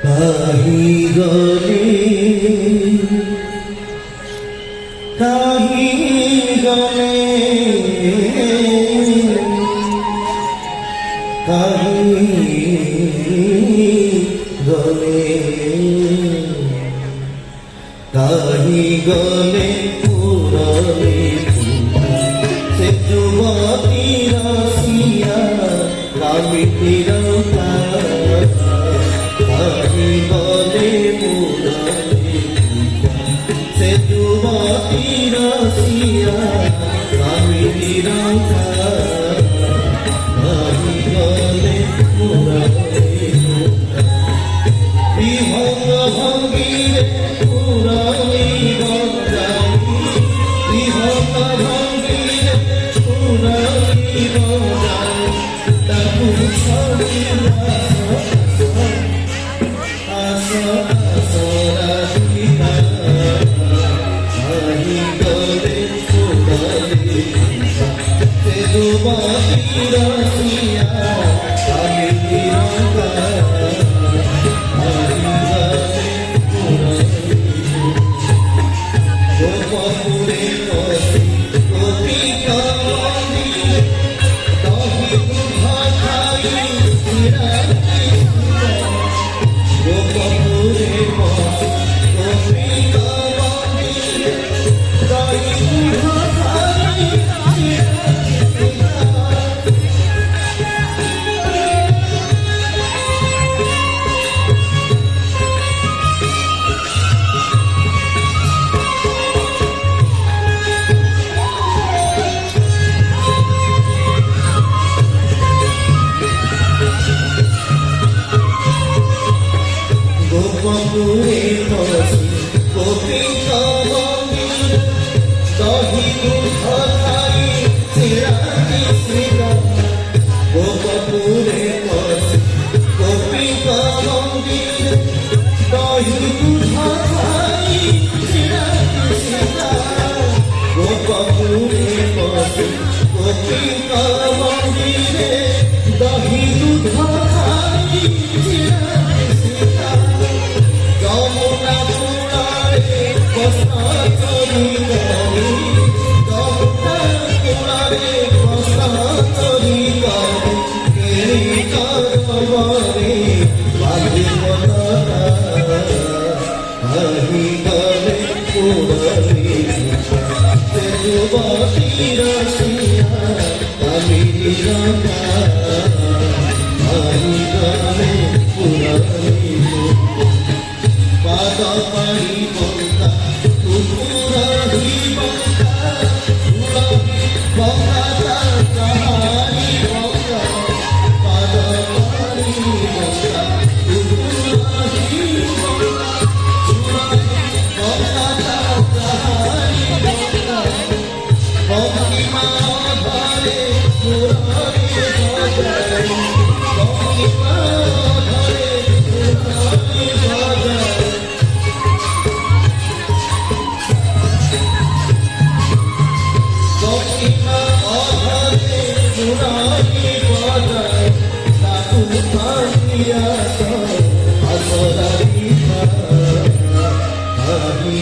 কাহি গলে কাহি গলে কাহি গলে কাহি গলে পুরনে সে যুবতী রাশিয়া কামিনীর কাহি গলে পুরনে সে যুবতী রাশিয়া কামিনীর কাহি গলে পুরনে বিভঙ্গ ভঙ্গিরে পুরনে গঞ্জাই বিভঙ্গ ভঙ্গিরে পুরনে গঞ্জাই তাকু ছড়িলা আশা আশা রাধিকা কাহি গলে পুরনে সে যুবতী রাশিয়া কামিনীর গোপপুরে বসে গোপিকা মন্দিরে দহি দুধ খাই নিরাতি গোপপুরে বসে গোপিকা মন্দিরে দহি দুধ খাই গোপপুরে বসে গোপিকা মন্দিরে দহি দুধ খাই নিরাতি গোপপুরে বসে গোপিকা মন্দিরে দহি দুধ খাই নিরাতি গোপপুরে বসে গোপিকা মন্দিরে দহি দুধ খাই যমুনা পুরারে বসা চরি গরি যমুনা পুরারে বসা চরি গরি কেরি করবরে বাধিবতা কাহি গলে পুরনে সে যুবতী রাশিয়া কামিনীর কাহি গলে পুরনে পাদ পাড়ি বঙ্কা তুপুরাহি বঙ্কা তুলবি বঙ্কা তাহারি বঙ্কা পাদ পাড়ি বঙ্কা তুপুরাহি বঙ্কা তুলবি বঙ্কা তাহারি বঙ্কা বঙ্কিমা ধরে পুরনে ভজাই বঙ্কিমা ধরে পুরনে ভজাই বঙ্কিমা অধরে পুরনে ভজাই তাকু ভাঙিয়া আসরারি কাহি